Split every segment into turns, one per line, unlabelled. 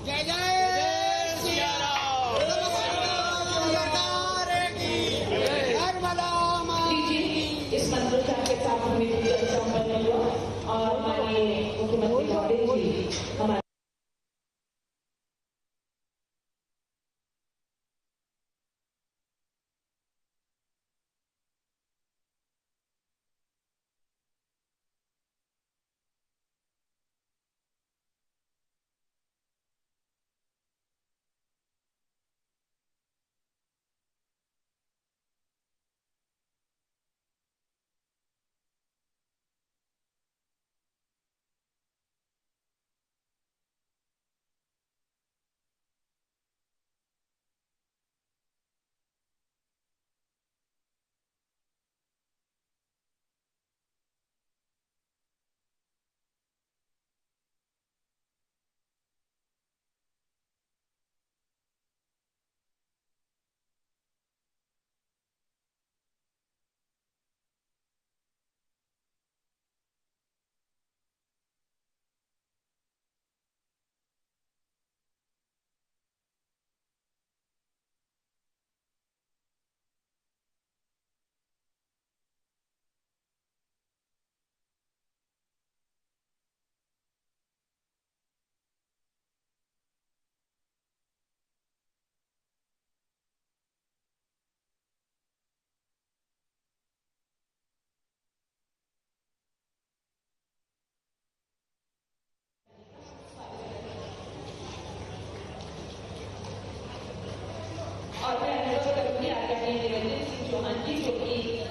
जय जय सिया राम।
इस मंत्रोच्चार के साथ हमें संपन्न हुआ और माननीय मुख्यमंत्री महोदय जी हमारे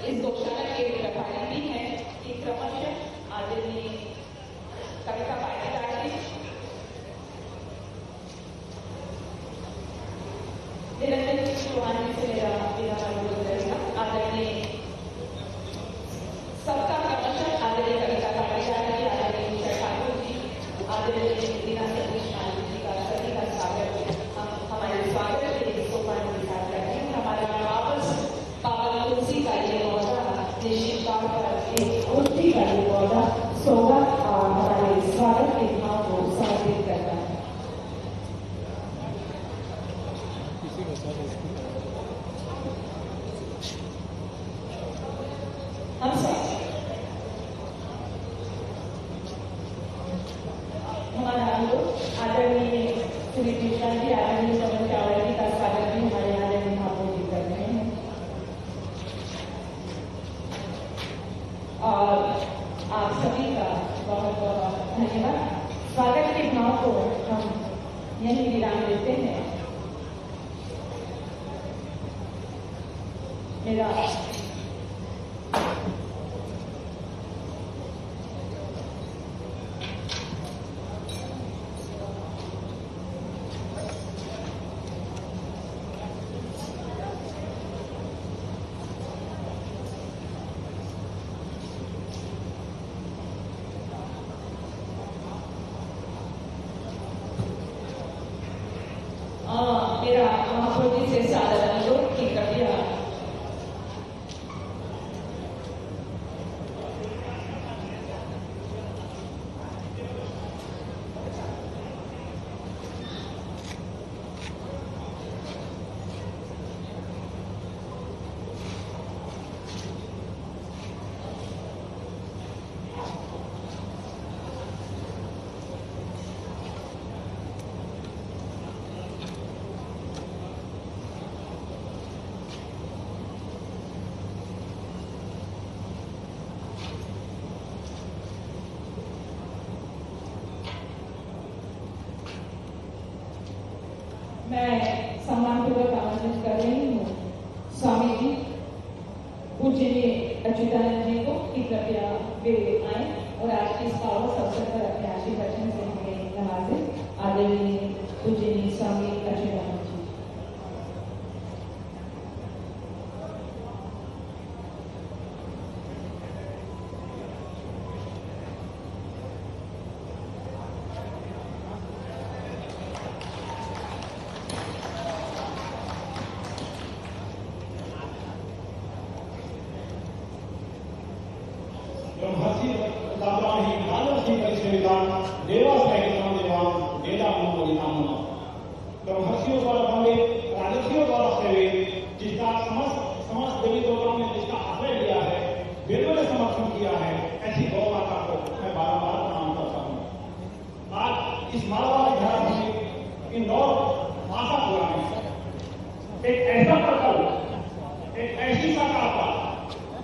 इस गौशाला के प्रभारी भी हैं कि क्रमशः आदरणीय कविता पाटीदार जी निरंजन सिंह चौहान जी से मेरा अनुरोध रहेगा। आदरणीय सबका क्रमशः आदरणीय कविता पाटीदार जी, आदरणीय उषा ठाकुर जी, आदरणीय दीना सतीश माली जी का सभी का स्वागत हमारे स्वागत के सोपान के साथ करते हैं। हमारा वापस पावन तुलसी का ये पौधा निश्चित तौर पर एक तुलसी का ये पौधा सौगात और हमारे स्वागत के भाव को समर्पित करता है। हम सब हमारा अनुरोध आदरणीय श्री कृष्णा जी, आदरणीय समन चावला जी का स्वागत भी हमारे आदरणीय भावों जी कर रहे हैं और आप सभी का बहुत बहुत धन्यवाद। स्वागत के भाव को हम यही विराम देते हैं। मेरा महाप्रभु जी से सादर अनुरोध की कृपया मैं सम्मानपूर्वक आमंत्रित कर रही हूँ स्वामी जी पूज्य अच्युतानंद जी को कि कृपया वे आए और
इस मालवा विधान में इंदौर आशापुरा में एक ऐसा प्रकल्प, एक ऐसी सकाफा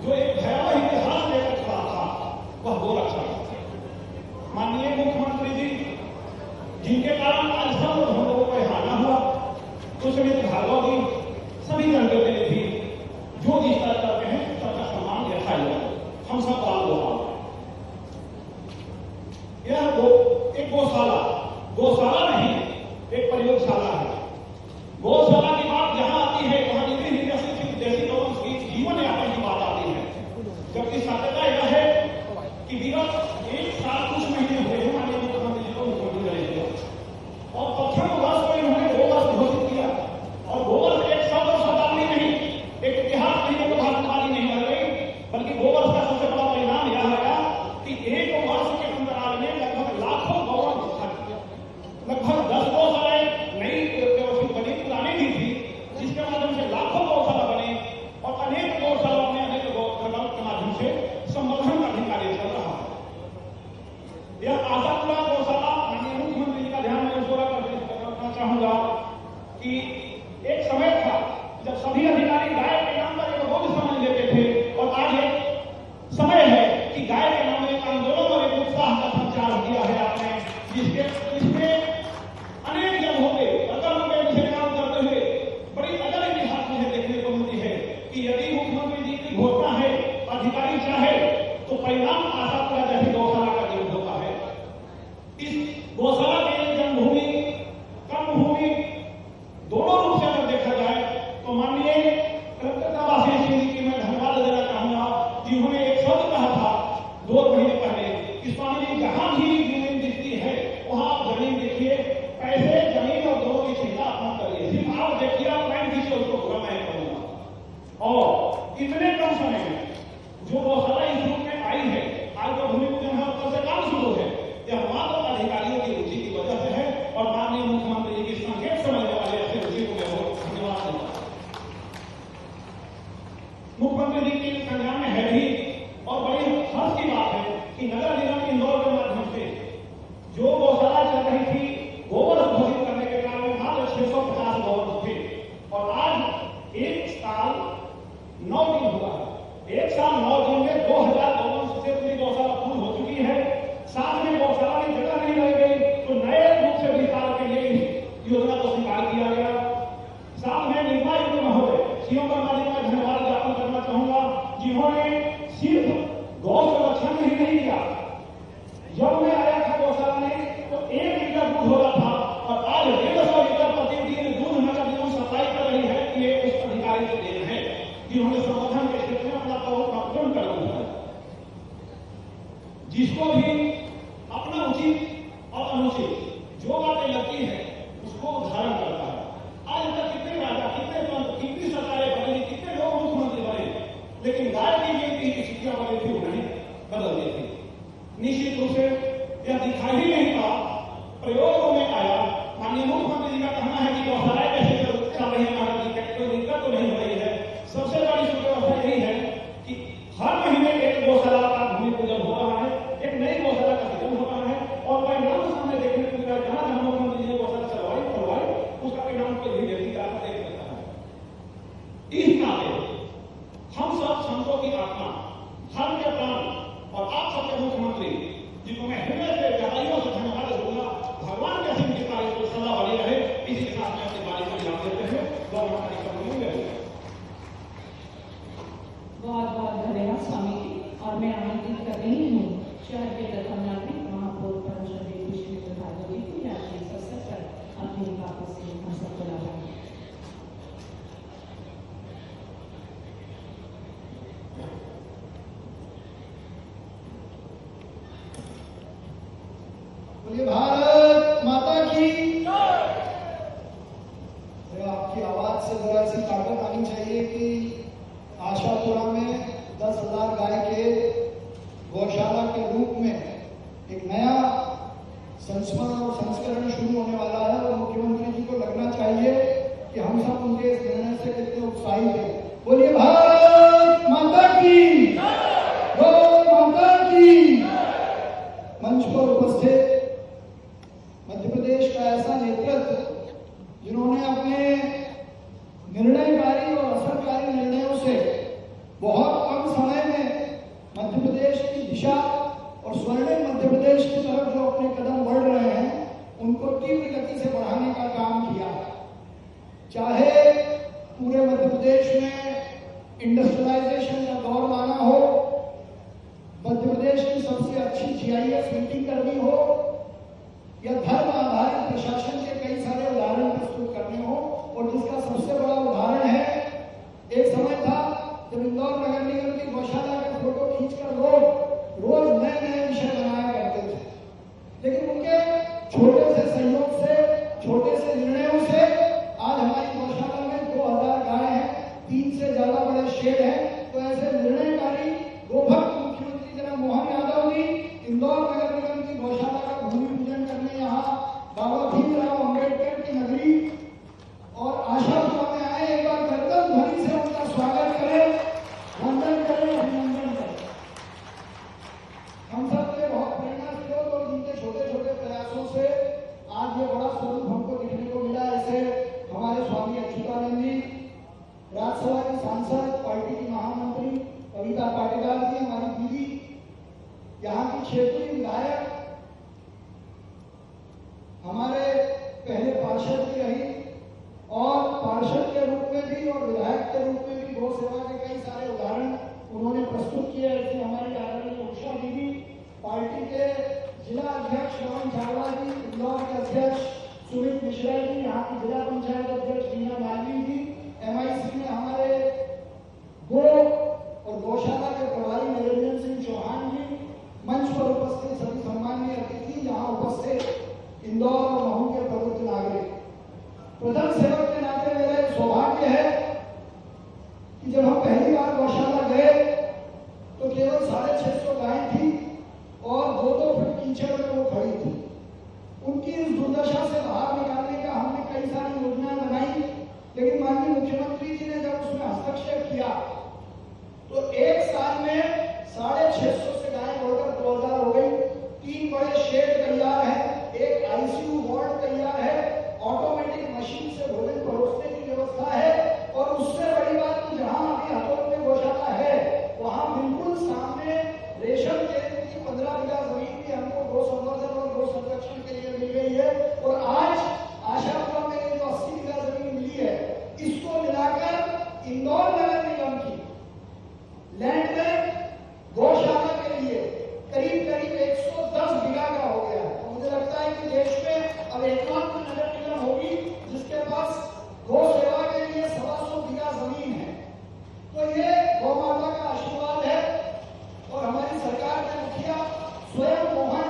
जो एक भयावह इतिहास लेकर खड़ा था, वह गोरक्षा। माननीय मुख्यमंत्री जी, जिनके कारण आज सब हम लोगों को हाना हुआ, सुश्री भार्गव जी, सभी जनप्रतिनिधि जो जिस तरह करते हैं सबका सम्मान यथायोग्य, हम सब काम हो। यह एक गौशाला नहीं, एक प्रयोगशाला है। गौशाला की बात जहां आती है वहां देसी लोगों की जीवन यापन की बात आती है, जबकि सत्यता यह है कि विगत 1 साल कुछ महीने हुए हैं माननीय मुख्यमंत्री जी को मुख्यमंत्री बने हुए, और प्रथम वर्ष में उन्होंने 2 वर्ष घोषित किया। और 2 वर्ष एक शताब्दी नहीं, एक इतिहास नहीं, एक भारतवादी नहीं रह गई, बल्कि 2 वर्ष का सबसे बड़ा परिणाम यह आया कि 1 वर्ष के अंतराल में लगभग लाखों गौरव, लगभग 10 गौशालाएं नई व्यवस्थित बनी, पुरानी भी थी, जिसके माध्यम से लाखों गौशाला बने और अनेक गौशालाओं में अनेक प्रकल्प के माध्यम से संवर्धन का भी कार्य चल रहा है। यह आशापुरा गौशाला माननीय मुख्यमंत्री जी का ध्यान में इसको रखना चाहूंगा कि एक समय था जब सभी अधिकारी गाय के नाम पर एक बहुत समझ लेते थे, और आज एक समय है कि गाय के नाम में एक आंदोलन और एक उत्साह का संचार किया है आपने, जिसमें अनेक जगहों पे अकल में विषय काम करते हुए बड़ी अदर इतिहास मुझे देखने को मिलती है कि यदि मुख्यमंत्री जी की घोषणा है, अधिकारी चाहे तो परिणाम आशापुरा जैसी गौशाला का जन्म होता है। इस गौशाला के जन्मभूमि, कर्मभूमि दोनों रूप से अगर देखा जाए तो माननीय कलकत्तावासी श्री जी की मैं धन्यवाद देना चाहूंगा, जिन्होंने एक शब्द कहा था 2 महीने पहले कि स्वामी जी जहां भी जमीन दिखती है वहां आप जमीन देखिए, पैसे जमीन और दोनों की चिंता आप करिए, सिर्फ आप देखिए, आप लाइन खींचिए, उसको पूरा मैं करूंगा। और इतने कम समय में जो गौशाला इस रूप में आई है, आज जो भूमि पूजन है ऊपर से काम शुरू है, यह मात्र अधिकारियों की रुचि की वजह से है, और माननीय मुख्यमंत्री जी की संकेत समझने वाले ऐसे रुचि को मैं बहुत धन्यवाद देता हूं। मुख्यमंत्री जी की संज्ञान में है भी, और बड़ी हर्ष की बात है कि नगर निगम इंदौर के माध्यम से जो गौशाला चल रही थी, गोवर्धन घोषित करने के कारण मात्र 650 गोवर्धन थे, और आज 1 साल 9 दिन हुआ है। 1 साल 9 दिन में 2000 गोवर्धन से पूरी गौशाला पूर्ण हो चुकी है। साथ में गौशाला में जगह नहीं रह गई, तो नए रूप से विस्तार के लिए इस योजना को स्वीकार किया गया। साथ में निर्वाचित महोदय सीएम वर्मा जी का धन्यवाद ज्ञापन करना चाहूंगा, जिन्होंने सिर्फ गौ संरक्षण ही नहीं किया। जब मैं आया था गौशाला में तो 1 लीटर दूध हो रहा था, और आज 150 लीटर प्रतिदिन दूध नगर निगम सप्लाई कर रही है। ये उस अधिकारी के देन है जिन्होंने संवर्धन के क्षेत्र में अपना काम कर दिया है। जिसको भी अपना उचित और अनुचित जो बातें लगती है उसको उदाहरण करता है। आज तक कितने राजा, कितने पंत, कितनी सरकारें बनी, कितने लोग मुख्यमंत्री बने, लेकिन गाय की जो स्थितियां बनी थी उन्हें बदल दी थी। निश्चित रूप से यह दिखाई ही नहीं था, प्रयोगों में आया। माननीय मुख्यमंत्री जी का कहना है कि गौशालाएं कैसे चल रही है, कोई दिक्कत तो नहीं हो रही है। सबसे बड़ी सुव्यवस्था यही है कि हर महीने एक गौशाला का भूमि पूजन हो रहा है, एक नई गौशाला का सृजन हो रहा है, और परिणाम सामने देखने को मिल रहा है। जहां जहां मुख्यमंत्री जी ने गौशाला चलवाई उसका परिणाम कोई भी व्यक्ति आकर देख सकता है। इस नाते हम सब संतों की आत्मा, धर्म के प्राण, और आप सबके मुख्यमंत्री जिनको मैं हृदय से गहराइयों से धन्यवाद दूंगा। भगवान के सिंह की तारीफ को सदा बनी रहे। इसी के साथ में अपनी बारी को विराम देते हैं। बहुत
बहुत धन्यवाद स्वामी जी। और मैं आमंत्रित कर रही हूँ शहर के प्रथम नागरिक महापौर परम श्रद्धेय पुष्पेंद्र भार्गव जी को आज इस अवसर पर अपने बातों से हम सबको लाभाएंगे।
बोलिए भारत माता की। आपकी आवाज से जरा सी ताकत आनी चाहिए कि आशापुरा में 10,000 गाय के गौशाला के रूप में एक नया संस्मरण और संस्करण शुरू होने वाला है, और मुख्यमंत्री जी को लगना चाहिए कि हम सब उनके इस निर्णय से कितने उत्साहित हैं। बोलिए भारत माता की, गौ माता की। मंच पर उपस्थित मध्य तरफ जो अपने कदम बढ़ रहे हैं उनको तीव्र गति से बढ़ाने का काम किया। चाहे पूरे मध्य प्रदेश में इंडस्ट्रियलाइजेशन का दौर लाना हो, मध्य प्रदेश की सबसे अच्छी GIS मीटिंग करनी हो, या धर्म आधारित प्रशासन के कई सारे उदाहरण प्रस्तुत करने हो। और जिसका सबसे बड़ा उदाहरण है, एक समय था जब इंदौर नगर निगम की गौशाला का फोटो खींचकर लोग रोज नए नए विषय बनाया करते थे, लेकिन उनके छोटे से सहयोग से, छोटे से निर्णयों से आज हमारी गौशाला में 2000 गाय हैं, 3 से ज्यादा बड़े शेड हैं। तो ऐसे निर्णयकारी गोभक्त मुख्यमंत्री जनाब मोहन यादव जी इंदौर नगर निगम की गौशाला का भूमि पूजन करने यहाँ बाबा भीमराव अम्बेडकर की नगरी और आशापुरा में आए। एक बार गर्दन ध्वनि से उनका स्वागत करें, वंदन करें, अभिनंदन करें। हम सब के बहुत प्रेरणा स्रोत और जिनके छोटे छोटे प्रयासों से आज ये बड़ा स्वरूप हमको दिखने को मिला। ऐसे हमारे स्वामी अच्युतानंद जी, राज्यसभा की सांसद, पार्टी की महामंत्री कविता पाटीदार जी, हमारी दीदी, यहाँ की क्षेत्रीय विधायक, हमारे पहले पार्षद भी रही और पार्षद के रूप में भी और विधायक के रूप में भी गौ सेवा के कई सारे उदाहरण उन्होंने प्रस्तुत किए। ऐसी हमारी आदरणीय उषा दीदी, पार्टी के जिला अध्यक्ष रमन चावला जी, इंदौर के अध्यक्ष सुमित मिश्रा जी, यहाँ की जिला पंचायत अध्यक्ष मीना मालवी जी, MIC में हमारे गो और गौशाला के प्रभारी निरंजन सिंह चौहान जी, मंच पर उपस्थित सभी सम्मानीय अतिथि, यहाँ उपस्थित इंदौर और महू के प्रबुद्ध नागरिक। प्रथम सेवक के नाते मेरा एक सौभाग्य है कि जब हम पहली बार गौशाला गए तो केवल 650 गाय थी और 2-2 फुट कीचड़ में वो खड़ी थी। उनकी इस दुर्दशा से बाहर निकालने का हमने कई सारी योजनाएं बनाई, लेकिन माननीय मुख्यमंत्री जी ने जब उसमें हस्तक्षेप किया तो एक साल में 650 से गाय बढ़कर 2000 हो गई। 3 बड़े शेड तैयार हैं, एक ICU वार्ड तैयार है, ऑटोमेटिक मशीन से भोजन परोसने की व्यवस्था है। और उससे बड़ी बात कि जहां अभी हथौड़ में गौशाला है वहां बिल्कुल सामने रेशम केंद्र की 15 बीघा जमीन भी हमको गौ संवर्धन और गौ संरक्षण के लिए मिल गई है। और आज आशापुरा में ये जो 80 बीघा जमीन मिली है, इसको मिलाकर इंदौर नगर निगम की लैंड में गौशाला के लिए करीब 110 बीघा का हो गया है। तो मुझे लगता है कि देश में अब एकमात्र नगर निगम होगी जिसके पास गौ सेवा के लिए 125 बीघा जमीन है। तो ये गौ माता का आशीर्वाद है। और हमारी सरकार के मुखिया स्वयं मोहन,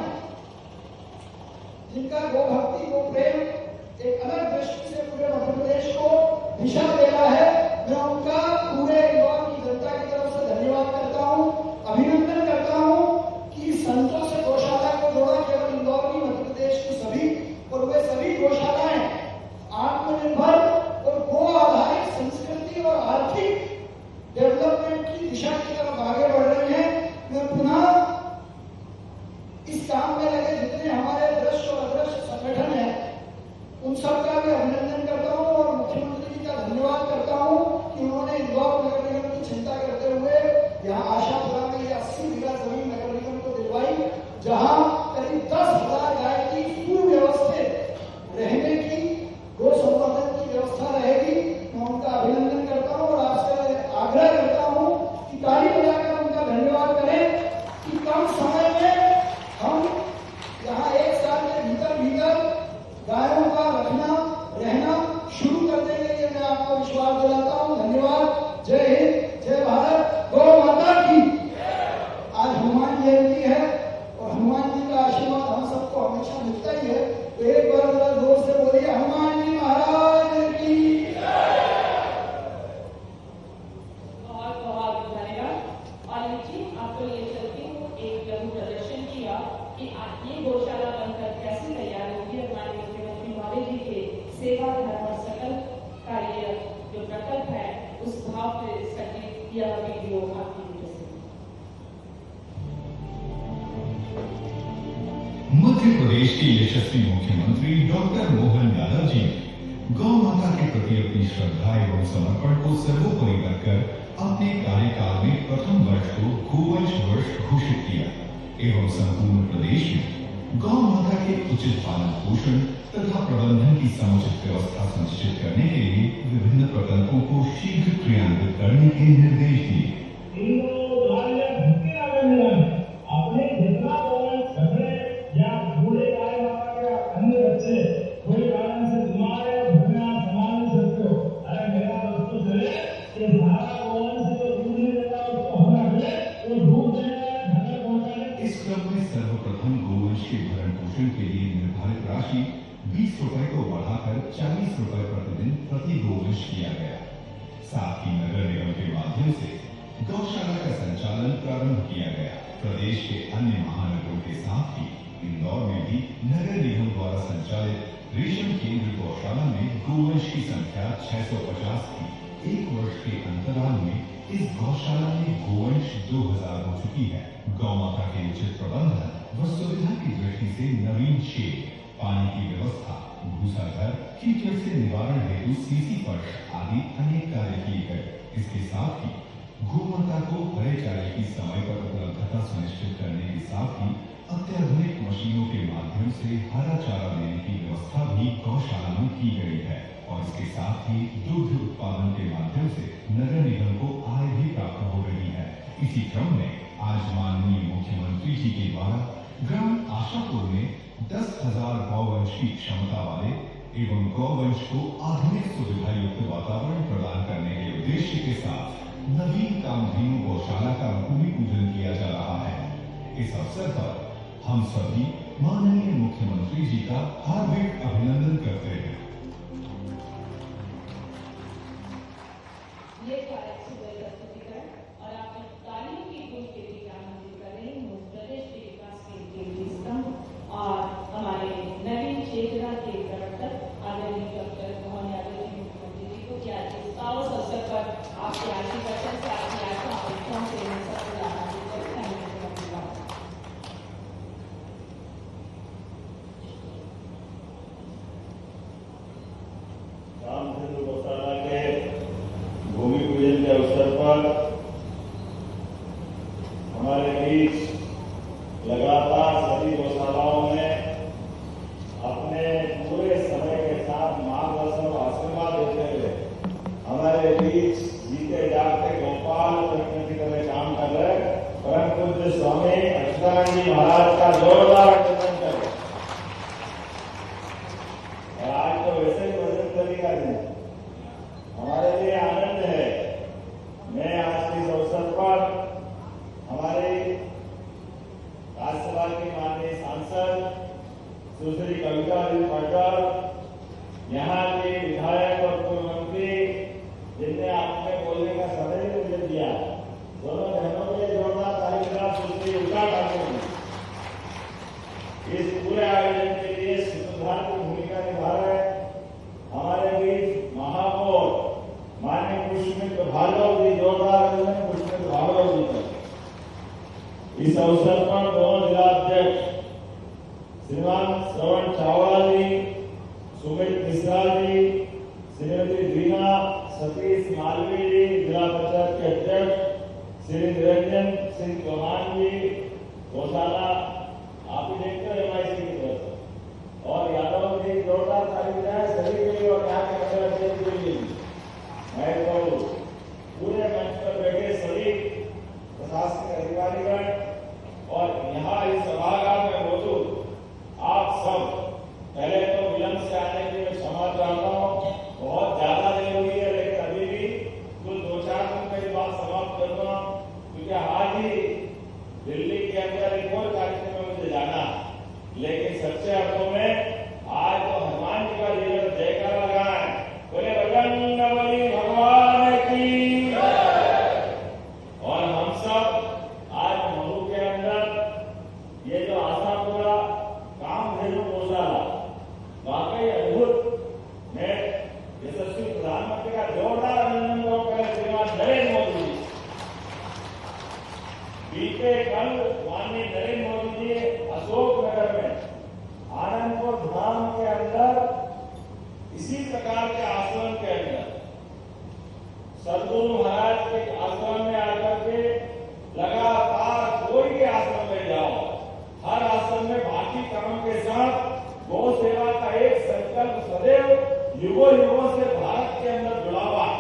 जिनका गौ भक्ति, गौ प्रेम एक अलग दृष्टि से पूरे मध्य प्रदेश को दिशा दे रहा है, मैं उनका पूरे इंदौर की जनता की तरफ से धन्यवाद करता हूं, अभिनंदन करता हूं कि संतों से गौशाला को जोड़ा केवल इंदौर की, मध्य प्रदेश की सभी, और वे सभी गौशालाएं आत्मनिर्भर और गो आधारित संस्कृति और आर्थिक डेवलपमेंट की दिशा की तरफ आगे बढ़ रही हैं। मैं पुनः इस काम में लगे जितने हमारे दृश्य और अदृश्य संगठन हैं उन सबका भी अभिनंदन करता हूं और मुख्यमंत्री जी का धन्यवाद करता हूं कि उन्होंने इंदौर नगर निगम की चिंता करते हुए यहाँ आशापुरा में ये 80 बीघा जमीन नगर निगम को दिलवाई, जहां करीब 10,000 गाय की सुव्यवस्थित रहने की, गौ संवर्धन की व्यवस्था रहेगी। मैं उनका अभिनंदन करता हूं और आपसे आग्रह करता हूं कि ताली बजाकर उनका धन्यवाद करें कि कम समय में हम यहाँ 1 साल के भीतर गायों का रखना रहना शुरू कर देंगे। ये मैं आपको विश्वास दिलाता हूँ। धन्यवाद। जय हिंद, जय भारत, गौ माता की। आज हनुमान जयंती है और हनुमान जी का आशीर्वाद हम सबको हमेशा मिलता ही है। तो एक बार जरा जोर से बोलिए, हनुमान जी महाराज की।
बहुत बहुत धन्यवाद। और जी आपको ये चलती हूँ एक लघु प्रदर्शन किया कि ये गौशाला बनकर कैसे तैयार होगी। हमारे मुख्यमंत्री महोदय जी के सेवा धर्म और सकल कार्य जो प्रकल्प है उस भाव से सचित यह वीडियो आपकी
मध्य प्रदेश के यशस्वी मुख्यमंत्री डॉक्टर मोहन यादव जी ने गौ माता के प्रति अपनी श्रद्धा एवं समर्पण को सर्वोपरि रखकर अपने कार्यकाल में प्रथम वर्ष को गोवंश वर्ष घोषित किया एवं संपूर्ण प्रदेश में उचित पालन पोषण तथा प्रबंधन की समुचित व्यवस्था सुनिश्चित करने के लिए विभिन्न प्रकल्पों को शीघ्र क्रियान्वित करने के निर्देश दिए।
अपने जितना झगड़े या बूढ़े गाय माता के अन्य बच्चे कोई कारण से बीमार है, भूखना संभाल नहीं सकते हो, अरे मेरा दोस्तों चले ये धारा गोवंश जो दूध नहीं देता उसको हम रख ले, वो दूध देगा घर पहुंचाने।
इस क्रम में सर्वप्रथम गोवंश के भरण पोषण के लिए निर्धारित राशि 20 रुपए को बढ़ाकर 40 रुपए प्रतिदिन प्रति गोवंश किया गया। साथ ही नगर निगम के माध्यम से गौशाला का संचालन प्रारंभ किया गया। प्रदेश के अन्य महानगरों के साथ ही इंदौर में भी नगर निगम द्वारा संचालित रेशम केंद्र गौशाला में गोवंश की संख्या 650 थी। एक वर्ष के अंतराल में इस गौशाला में गोवंश 2000 हो चुकी है। गौ माता के उचित प्रबंधन व सुविधा की दृष्टि से नवीन शेड, पानी की व्यवस्था, भूसा घर, कीट से निवारण हेतु सीसी फर्श आदि अनेक कार्य किए गए। इसके साथ ही गोमाता को हरे चारे की समय पर उपलब्धता सुनिश्चित करने के साथ ही अत्याधुनिक मशीनों के माध्यम से हरा चारा देने की व्यवस्था भी गौशाला में की गई है और इसके साथ ही दुग्ध उत्पादन के माध्यम से नगर निगम को आय भी प्राप्त हो रही है। इसी क्रम में आज माननीय मुख्यमंत्री जी के द्वारा ग्राम आशापुर में 10,000 गौवंश की क्षमता वाले एवं गौवंश को आधुनिक सुविधा युक्त वातावरण प्रदान करने के उद्देश्य के साथ नवीन कामधेनु गौशाला का भूमि पूजन किया जा रहा है। इस अवसर पर हम सभी माननीय मुख्यमंत्री जी का हार्दिक अभिनंदन करते हैं।
ये कार्य सुबह प्रस्तुतिकरण और आपने तालीम की गुण के लिए आमंत्रित कर रहे हैं प्रदेश के विकास के केंद्रीय स्तंभ और हमारे नवीन चेतना के प्रवर्तक आदरणीय डॉक्टर मोहन यादव जी मुख्यमंत्री जी को क्या इस पावस अवसर पर आपके आशीर्वाद से आपकी आत्मा से सबको आमंत्रित करते हैं।
रामचंद्र गौशाला के भूमि पूजन के अवसर पर हमारे बीच लगातार सभी गौशालाओं में अपने पूरे समय के साथ मार्गदर्शन और आशीर्वाद देते हुए हमारे बीच जीते जागते गोपाल कृष्ण की तरह काम कर रहे परम पूज्य स्वामी अक्षरानंद जी महाराज का जोरदार अभिनंदन करें। और आज तो वैसे ही वजन करने का दिन हमारे लिए आनंद है। मैं आज के इस अवसर पर हमारे राज्यसभा के माननीय सांसद सुश्री कविता जी पटवार, यहाँ के विधायक और पूर्व मंत्री जिनने आपने बोलने का समय भी मुझे दिया, दोनों बहनों के लिए जोरदार तालियां सुश्री उषा ठाकुर इस पूरे आयोजन के लिए सूत्रधार की भूमिका निभा रहे हमारे बीच महापौर माननीय पुष्पमित्र भार्गव जी, जोरदार पुष्पमित्र भार्गव जी को इस अवसर पर दोनों जिलाध्यक्ष श्रीमान श्रवण चावड़ा जी, सुमित मिश्रा जी, श्रीमती दीना सतीश मालवी जी, जिला परिषद के अध्यक्ष श्री निरंजन सिंह चौहान जी, गौशाला आप ही देखते हो एमआईसी की तरफ से, और यादव जी जोरदार तालियां सभी के लिए और यहाँ के अध्यक्ष के लिए। मैं तो पूरे मंच पर बैठे सभी प्रशासनिक अधिकारीगण और यहाँ इस सभागार में मौजूद आप सब, पहले तो विलंब से आने के लिए क्षमा चाहता हूँ, बहुत ज्यादा देर हुई है, लेकिन अभी भी कुल 2-4 दिन में बात समाप्त करूंगा क्योंकि आज ही दिल्ली के अंदर एक और कार्यक्रम में मुझे जाना, लेकिन सच्चे अर्थों में आज तो हनुमान जी का जीवन जयकार लगा है, बोले बजरंगबली भगवान की। और हम सब आज मऊ के अंदर ये जो आशापुरा कामधेनु गौशाला वाकई अद्भुत, मैं यशस्वी प्रधानमंत्री का जोरदार अभिनंदन करूंगा श्रीमान नरेंद्र मोदी जी। बीते कल माननीय नरेंद्र मोदी जी अशोकनगर में आनंदपुर धाम के अंदर इसी प्रकार के आश्रम के अंदर सदगुरु महाराज के आश्रम में आकर के लगातार कोई भी आश्रम में जाओ, हर आश्रम में बाकी कर्म के साथ गौ सेवा का एक संकल्प सदैव युगों युगों से भारत के अंदर जुड़ा हुआ है।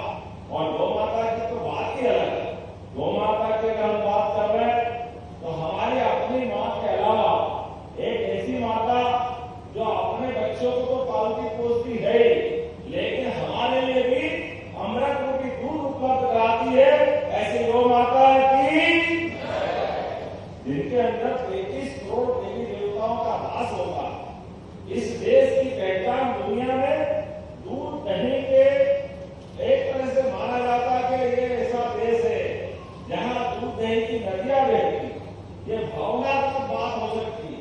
और गौ माता की तो बात ही अलग है। गौ माता की अगर हम बात कर रहे हैं तो हमारी अपनी माँ के अलावा एक ऐसी माता जो अपने बच्चों को तो पालती पोसती है ही, लेकिन हमारे लिए भी अमृत रूपी दूध उपलब्ध कराती है। ऐसी गौ माता की जिनके अंदर 33 करोड़ देवी देवताओं का वास होता है। इस देश की पहचान दुनिया में दूध दही के एक तरह से माना जाता है कि ये ऐसा देश है जहां दूध दही की नदियां बहती। ये भावनात्मक बात हो सकती है,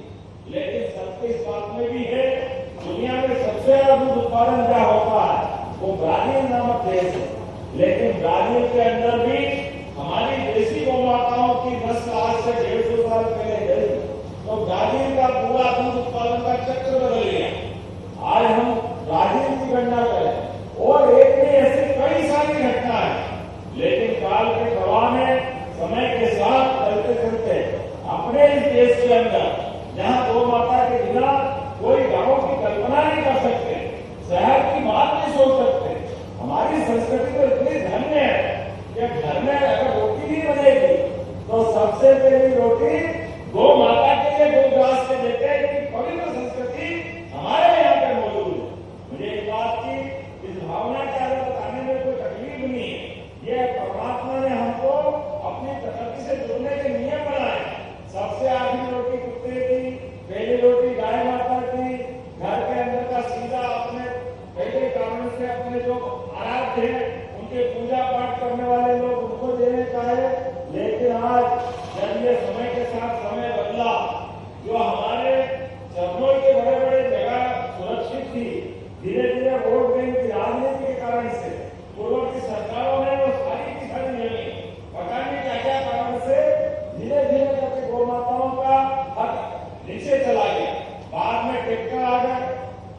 लेकिन सत्य इस बात में भी है दुनिया में सबसे ज्यादा दूध उत्पादन क्या होता है वो ब्राजील नामक देश है। लेकिन ब्राजील के अंदर भी हमारी देसी गौ माताओं की नस्ल आज से 150 साल पहले गई तो ब्राजील का पूरा दूध उत्पादन का चक्र बदल गया। आज हम ब्राजील की गणना करें और एक में ऐसी कई सारी घटना है, लेकिन काल के प्रवाह में समय के साथ चलते चलते अपने इस देश के अंदर जहां गौ माता के बिना कोई गांव की कल्पना नहीं कर सकते, शहर की बात नहीं सोच सकते। हमारी संस्कृति तो इतनी धन्य है कि घर में अगर रोटी नहीं बनेगी तो सबसे पहली रोटी गौ माता के लिए गौ घास के देते हैं, क्योंकि पवित्र संस्कृति हमारे यहाँ पे मौजूद है। मुझे एक बात की इस भावना के आगे बताने में कोई तकलीफ नहीं है। ये परमात्मा ने हमको अपनी प्रकृति से जुड़ने के नियम बनाए। सबसे आखिरी रोटी कुत्ते की, पहली रोटी गाय माता की, घर के अंदर का सीधा अपने पहले कारण से अपने जो आराध्य है उनके पूजा पाठ करने वाले लोग उनको देने का है। लेकिन आज जब ये समय के साथ समय बदला, जो हमारे चरणों के बड़े बड़े जगह सुरक्षित थी, धीरे धीरे वोट बैंक की राजनीति के कारण से पूर्ववर्ती सरकारों ने वो सारी की सारी जमीन पता नहीं क्या क्या कारण से धीरे धीरे करके गौ माताओं का हक नीचे चला गया। बाद में ट्रैक्टर आ गए,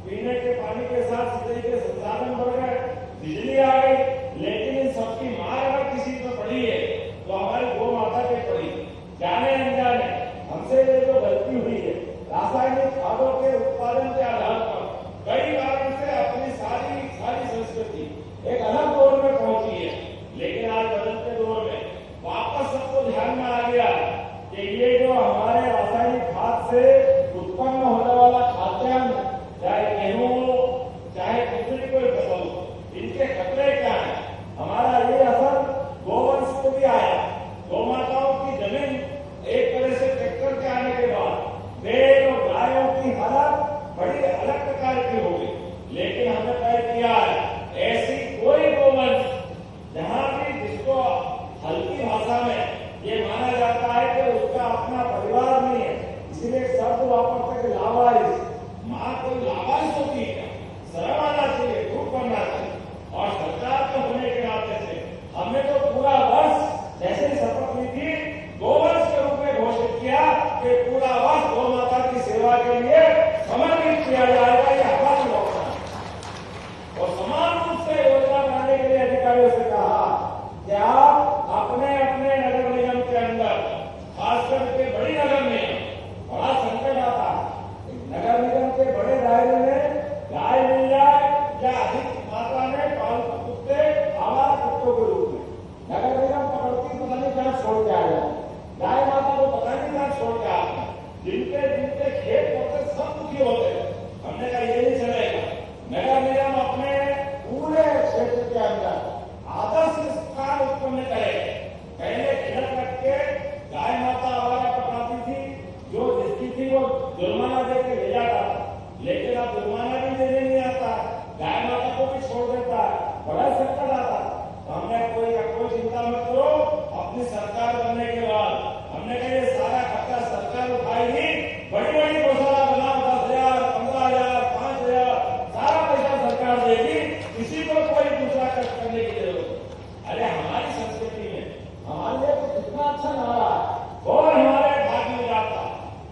पीने के पानी के साथ सिंचाई के संसाधन बढ़ गए, बिजली आ गई, लेकिन इन सबकी मार अगर किसी पर पड़ी है तो हमारी गौ माता पे पड़ी। जाने अनजाने हमसे ये जो गलती हुई है, रासायनिक खादों के उत्पादन के आधार पर कई कारण से अपनी सारी संस्कृति एक अलग दौर में पहुंची है। लेकिन आज बदलते दौर में वापस सबको ध्यान में आ गया कि ये जो हमारे रासायनिक खाद से उत्पन्न होने वाला खाद्यान्न, चाहे गेहूं हो चाहे दूसरी कोई फसल हो, इनके खतरे क्या है। हमारा ये असर गोवंश को भी आया। गौ माताओं की जमीन एक तरह से ट्रैक्टर के आने के बाद बैल और गायों की हालत बड़ी अलग प्रकार की हो गई। लेकिन हमने तय किया है ऐसी कोई गोवंश जहां भी जिसको हल्की भाषा में ये माना जाता है कि उसका अपना परिवार नहीं है, इसलिए शब्द वापरते कि लावारिस। माँ कोई लावारिस होती है, शर्म आना चाहिए, दूर करना चाहिए। और सरकार के होने के नाते से हमने तो पूरा वर्ष जैसे शपथ ली थी गोवंश के रूप में घोषित किया कि पूरा वर्ष गौ माता की सेवा के लिए समर्पित किया जाएगा। ये हमारी योजना है। और समान रूप से योजना बनाने के लिए अधिकारियों से कहा कि आप अपने अपने नगर निगम के अंदर, खासकर के बड़ी नगर में बड़ा संकट आता है, नगर निगम के बड़े दायरे में गाय मिल जाए या अधिक मात्रा में पालतू कुत्ते, आवारा कुत्तों के रूप में नगर निगम पकड़ती तो नहीं कहां छोड़ के आ जाए, गाय माता को पता नहीं कहां छोड़ के आते, जिनके जिनके खेत होते सब दुखी होते। हमने कहा ये नहीं चलेगा। नगर निगम अपने पूरे क्षेत्र के अंदर आदर्श स्थान उत्पन्न करे। पहले खिलक रख के गाय माता आवारा पकड़ाती थी, जो जिसकी थी वो जुर्माना दे के ले जाता था। लेकिन अब जुर्माना भी देने नहीं आता, गाय माता को भी छोड़ देता है, बड़ा संकट आता। तो हमने कोई चिंता मत करो, अपनी सरकार बनने के बाद हमने कहा ये सारा खर्चा सरकार उठाएगी। बड़ी बड़ी गौशाला बनाओ, 10,000, 15,000, 5,000 सारा पैसा सरकार देगी, किसी को कोई दूसरा खर्च करने की जरूरत नहीं। अरे हमारी संस्कृति में हमारे लिए तो कितना अच्छा नारा है और हमारे भाग में जाता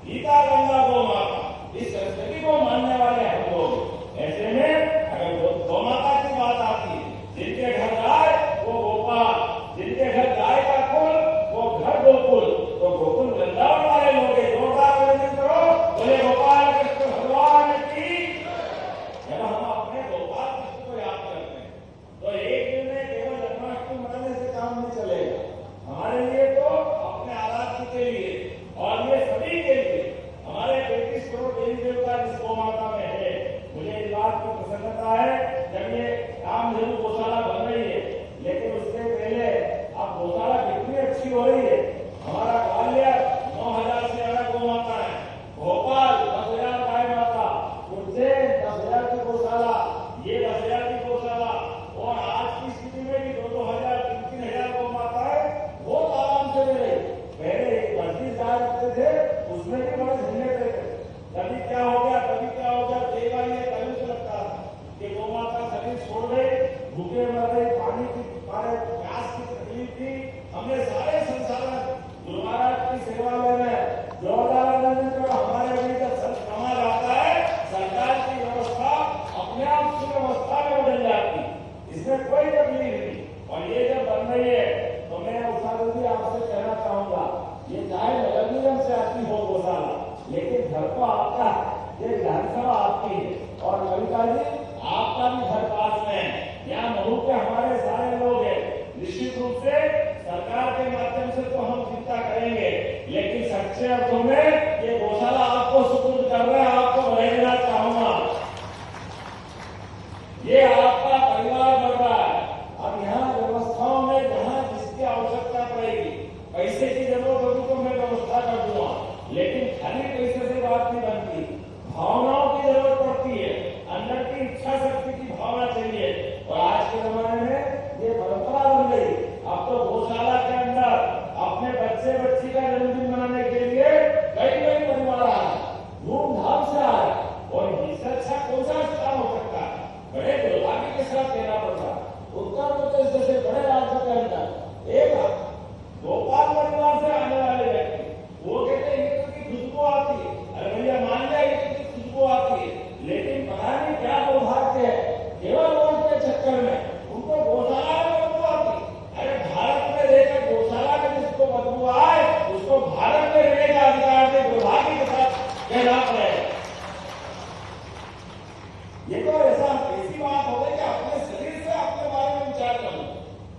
गीता गंगा गौ माता, इस संस्कृति को मानने वाले हम लोग। ऐसे में अगर गौ माता की बात आती है, जिनके घर गाय वो गोपाल, जिनके घर गाय का कुल वो घर गोकुल, तो गोकुल वृंदावन वाले लोग जोरदार घर तो आपका है, ये विधानसभा आपकी है और ललिता जी आपका भी घर पास में है। यहाँ महू के हमारे सारे लोग हैं। निश्चित रूप से सरकार के माध्यम से तो हम चिंता करेंगे, लेकिन सच्चे अर्थों में ये गौशाला आपको सुपुर्द कर रहे हैं। आपको बधाई देना चाहूंगा, ये आपका परिवार बढ़ रहा है। अब यहाँ व्यवस्थाओं में जहाँ जिसकी आवश्यकता पड़ेगी, पैसे की जरूरत होगी तो मैं व्यवस्था कर दूंगा, लेकिन खाली पैसे से बात नहीं बनती। भावनाओं की जरूरत पड़ती है, अंदर की इच्छा शक्ति की भावना चाहिए। और आज के जमाने में ये परंपरा बन गई। अब तो गौशाला के अंदर अपने बच्चे बच्ची का जन्मदिन मनाने के लिए कई कई परिवार आ रहे, धूमधाम से आ रहे, और इससे अच्छा कौन सा स्थान हो सकता है? बड़े दुर्भाग्य के साथ कहना पड़ता, उत्तर प्रदेश जैसे बड़े राज्य के अंदर एक गोपाल परिवार से आने वाले व्यक्ति, वो कहते हैं ये तो खुशबू आती है। अरे भैया मान लिया ये खुशबू आती है, लेकिन पता नहीं क्या दुर्भाग्य है, केवल वोट के चक्कर में उनको गौशाला में बदबू आती। अरे भारत में रहकर गौशाला में जिसको बदबू आए उसको भारत में रहने का अधिकार दे, दुर्भाग्य के साथ कहना पड़ेगा। ये तो ऐसी बात हो गई कि अपने शरीर से अपने बारे में विचार करूं।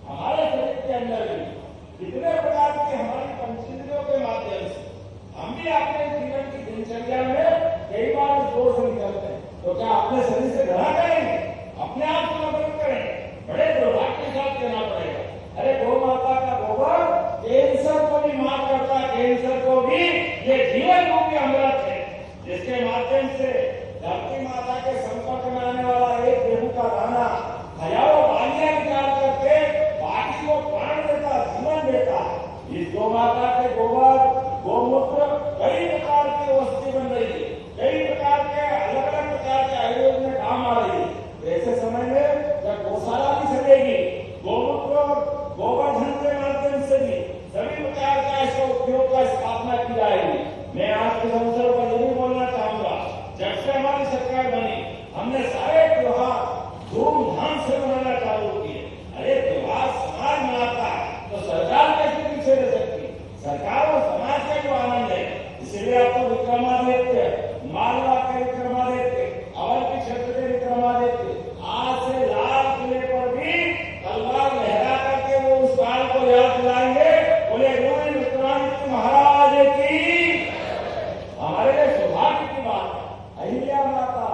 हमारे शरीर के अंदर भी कितने प्रकार की हमारी पंचेंद्रियों के माध्यम से हम भी अपने जीवन की दिनचर्या में कई बार इस दौर से निकलते हैं, तो क्या अपने शरीर से घृणा करेंगे? अपने आप को नफरत करें? बड़े दुर्भाग्य के साथ कहना पड़ेगा। अरे गौ माता का गोबर कैंसर को भी मार करता है, कैंसर को भी ये जीवन रूपी अमृत है, जिसके माध्यम से धरती माता के संपर्क में आने वाला एक गेहूं का दाना हजारों बालियां निकाल करके बाकी को प्राण देता, जीवन देता। इस गौ माता के गोबर गोमूत्र कई प्रकार की औषधि बन रही है, कई प्रकार के अलग अलग प्रकार के आयुर्वेद में काम आ रही है। ऐसे समय में जब गौशाला भी चलेगी, गोमूत्र गोवर्धन के माध्यम से भी सभी प्रकार का इसका उपयोग का स्थापना की जाएगी। मैं आज के अवसर पर यही बोलना चाहूंगा, जब से हमारी सरकार बनी हमने सारे त्योहार धूमधाम से मनाना चालू किए। अरे त्योहार समाज मनाता है तो सरकार कैसे पीछे रह सकती? सरकार और समाज का जो आनंद है, इसलिए आपको विक्रमादित्य, मालवा के विक्रमादित्य, अवध की क्षेत्र के विक्रमादित्य आज से लाल किले पर भी तलवार लहरा करके वो उस काल को याद दिलाएंगे। बोले गुरु विक्रमादित्य महाराज की। हमारे लिए सौभाग्य की बात है, अहिल्या माता,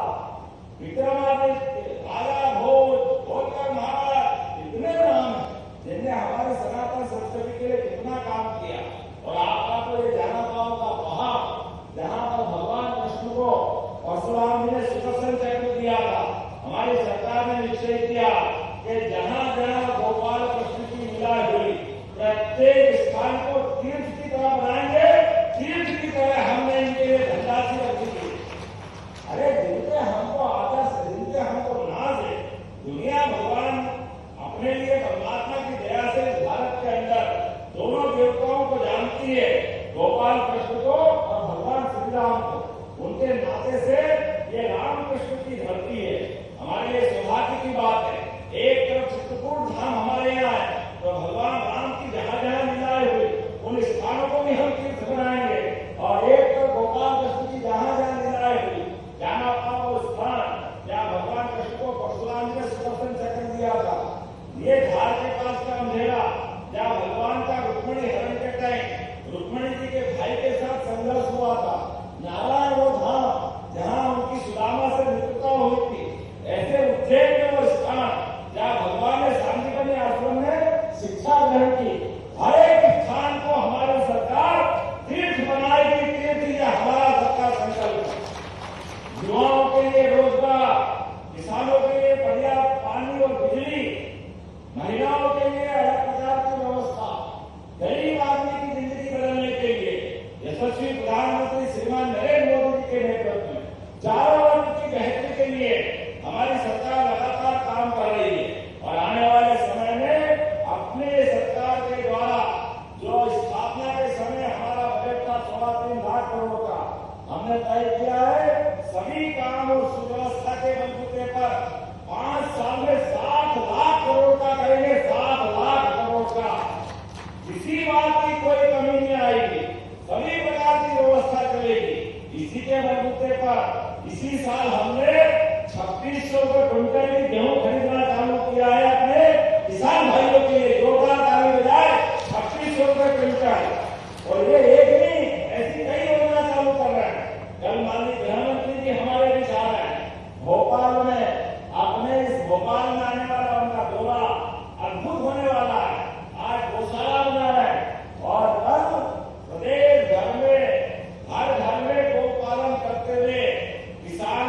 विक्रमादित्य, राजा भोज, भोजकर महाराज, इतने नाम है जिनने हमारे सनातन संस्कृति के लिए कितना काम किया। और आपका तो ये जाना पाओगा वहां जहां पर भगवान कृष्ण को परशुराम जी ने सुदर्शन चक्र दिया था, हमारी सरकार ने निश्चय किया कि जहां जहां गोपाल कृष्ण की लीला हुई प्रत्येक स्थान को तीर्थ की तरह बनाएंगे, तीर्थ की तरह हमने इनके लिए धनराशि रखी थी। अरे जिनके हमको आदर्श, जिनके हमको नाज है, दुनिया भगवान अपने लिए परमात्मा की दया से भारत के अंदर दोनों देवताओं को जानती है, गोपाल कृष्ण को और भगवान श्री राम को। उनके नाते से ये रामकृष्ण की धरती है। हमारे लिए सौभाग्य की बात है, एक तरफ चित्रकूट धाम हमारे यहाँ है, तो भगवान राम की जहां जहां लीलाएं हुई उन स्थानों को भी हम तीर्थ बनाएंगे। और एक तरफ गोपाल कृष्ण की जहां जहां लीलाएं हुई, जाना पाओ वो स्थान जहाँ भगवान कृष्ण को परशुराम ने सुदर्शन चक्र दिया था, ये धार के पास का अंधेरा जहाँ भगवान का रुक्मिणी हरण के टाइम रुक्मिणी जी के भाई के साथ संघर्ष हुआ था, नारायण वो धाम जहाँ उनकी सुदामा से मित्रता हुई थी। ऐसे उज्जैन में वो स्थान जहाँ भगवान ने सांदीपनि आश्रम में शिक्षा ग्रहण की। हर एक स्थान को हमारी सरकार तीर्थ बनाएगी, तीर्थ ये हमारा सबका संकल्प है। युवाओं के लिए रोजगार, किसानों के लिए पर्याप्त पानी और बिजली, महिलाओं के लिए अलग प्रकार की व्यवस्था, गरीब आदमी की जिंदगी बदलने के लिए यशस्वी प्रधानमंत्री श्रीमान नरेंद्र मोदी जी के नेतृत्व में चारों वर्ग की बेहतरी के लिए हमारी सरकार लगातार काम कर रही है। और आने वाले समय में अपने सरकार के द्वारा जो स्थापना के समय हमारा बजट था 3.25 लाख करोड़ का, हमने तय किया है सभी काम और सुव्यवस्था के बलबूते पर 5 साल में 7 लाख करोड़ का करेंगे, 7 लाख करोड़ का। किसी बात की कोई कमी नहीं आएगी, सभी प्रकार की व्यवस्था चलेगी। इसी के पर इसी साल हमने 3600 रुपये क्विंटल की गेहूं खरीदना चालू किया है अपने किसान भाइयों के लिए। जोरदार ताली बजाए। 3600 रुपये क्विंटल। और ये एक नहीं, ऐसी कई योजना चालू कर रहे हैं। कल माननीय प्रधानमंत्री जी हमारे बीच आ रहे हैं भोपाल में। अपने इस भोपाल में आने वाला उनका दौरा अद्भुत होने वाला है। आज गौशाला बना रहे हैं और कल प्रदेश भर में हर घर में गौ पालन करते हुए किसान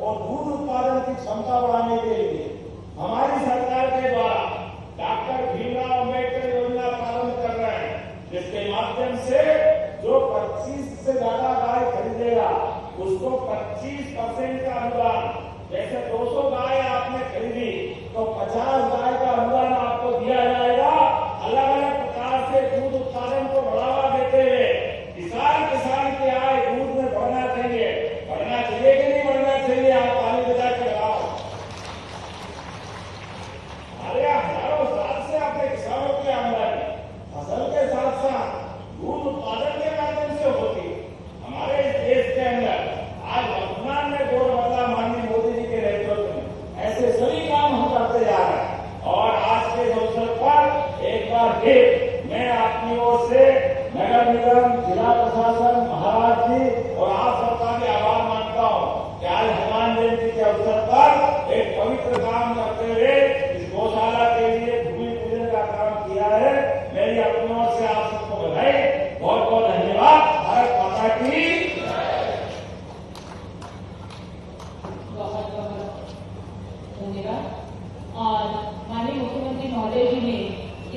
और दूध उत्पादन की क्षमता बढ़ाने के लिए हमारी सरकार के द्वारा डॉक्टर भीमराव अम्बेडकर योजना प्रारंभ कर रहे हैं, जिसके माध्यम से जो 25 से ज्यादा गाय खरीदेगा उसको 25% का अनुदान। जैसे 200 गाय आपने खरीदी तो 50 गाय का अनुदान आपको दिया जाएगा। अलग अलग प्रकार से दूध उत्पादन को बढ़ावा देते हुए किसान की आय दूध में बढ़ना चाहिए। बढ़ना चाहिए कि नहीं बढ़ना चाहिए? आप ताली बजा के लगाओ। हमारे यहाँ हजारों साल से अपने किसानों की आमदनी फसल के साथ साथ दूध उत्पादन के माध्यम से होती है। हमारे इस देश के अंदर आज वर्तमान में दौर बदला माननीय मोदी जी के नेतृत्व में। ऐसे सभी काम हम करते जा रहे हैं और आज के अवसर पर एक बार फिर मैं अपनी ओर से नगर निगम, जिला प्रशासन, महाराज जी और आप सबका भी आभार मानता हूँ कि आज हनुमान जयंती के अवसर पर एक पवित्र काम करते हुए इस गौशाला के लिए भूमि पूजन का काम किया है। मेरी अपनी ओर से आप सबको बधाई। बहुत बहुत धन्यवाद। भारत माता की
बहुत बहुत धन्यवाद। और माननीय मुख्यमंत्री महोदय जी ने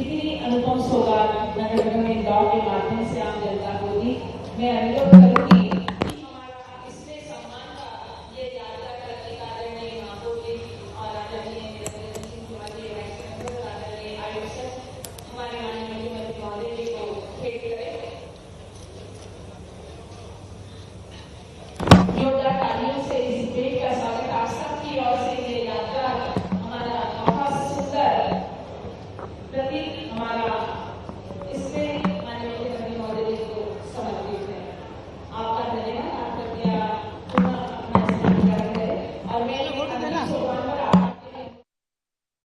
इतनी अनुपम सौगात नगर निगम इंदौर के माध्यम से आम जनता को दी। मैं अनुरोध करूंगी कि हमारा इसमें सम्मान का ये यात्रा करने का आदरणीय महापौर जी और आदरणीय मुख्यमंत्री आदरणीय आयुक्त हमारे माननीय मुख्यमंत्री महोदय जी को भेंट करें। जोरदार तालियों से इस भेंट का स्वागत आप सबकी ओर से ये यात्रा हमारा बहुत सुंदर प्रतीक